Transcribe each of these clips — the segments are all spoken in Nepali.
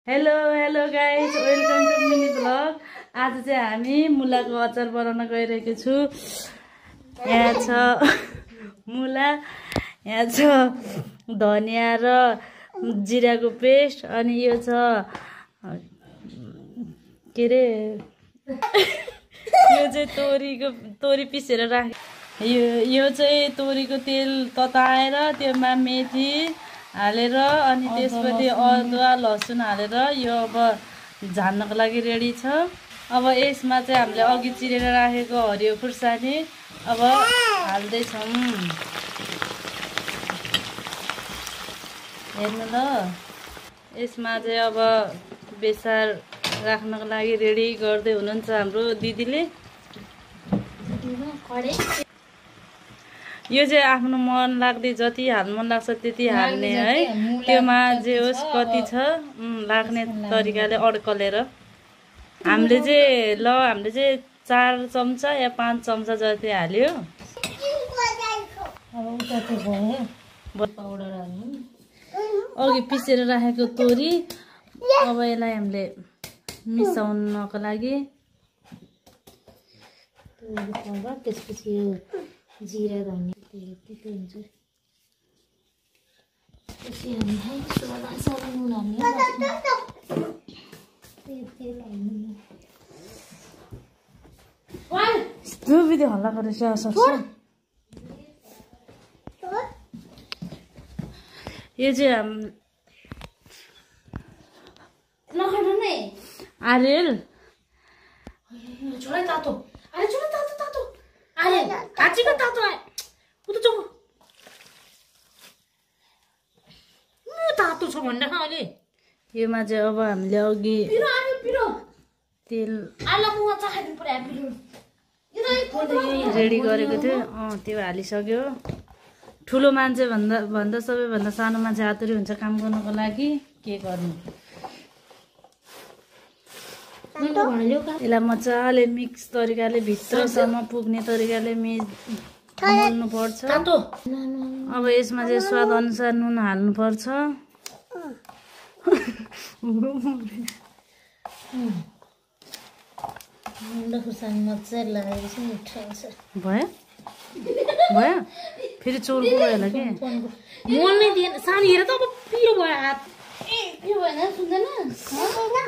Hello hello guys, welcome to mini blog. आज चाहिँ हामी मुलाको अचार बनाउन गइरहेको छु। यहाँ छ मुला, यहाँ छ धनिया र जिराको पेस्ट, अनि यो छ के रे यो चाहिँ तोरी पिसेर राखे। यो चाहिँ तोरीको तेल तताएर त्यसमा मेथी हालेर अनि त्यसपछि अदुवा लसुन हालेर यो अब झान्नको लागि रेडी छ। अब यसमा चाहिँ हामीले अघि चिरेर राखेको हरियो खुर्सानी अब हाल्दैछौँ। हेर्नु ल, यसमा चाहिँ अब बेसार राख्नको लागि रेडी गर्दै हुनुहुन्छ हाम्रो दिदीले। यो चाहिँ आफ्नो मन लाग्दै जति हाल्नु मन लाग्छ त्यति हाल्ने है, त्योमा जे होस् कति छ लाग्ने तरिकाले अड्कलेर। हामीले चाहिँ 4 चम्चा या 5 चम्चा जति हाल्यो। अघि पिसेर राखेको तोरी अब यसलाई हामीले मिसाउनको लागि त्यसपछि जिरा धनिया त्यति हुन्छ। त्यसपछि यस्तो विधि हल्ला गरेर यो चाहिँ आर्यल छोरा तातो, अरे छोरा तातो तातो, अरे काची का तातो है, उता चोको, तातो छ भन्दा खा अहिले। योमा चाहिँ अब हामीले अघि पिरो तेल आला मुवा चाख्नु पर्यो पिरो रेडी गरेको थियो। त्यो हालिसक्यो। ठुलो मान्छे भन्दा सबैभन्दा सानो मान्छे आतुरी हुन्छ काम गर्नको लागि। के गर्नु, यसलाई मजाले मिक्स तरिकाले भित्रसम्म पुग्ने तरिकाले मोल्नु पर्छ। अब यसमा चाहिँ स्वाद अनुसार नुन हाल्नु पर्छ। भयो भयो फेरि चोर्को भयो होला कि मोल्नै दिएन सानो हेर त अब पिरो भयो हात।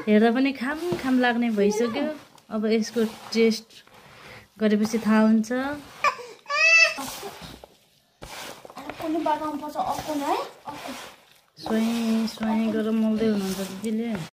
हेर्दा पनि खाम लाग्ने भइसक्यो। अब यसको टेस्ट गरेपछि थाहा हुन्छ। स्वाई गरेर मोल्दै हुनुहुन्छ दिदीले।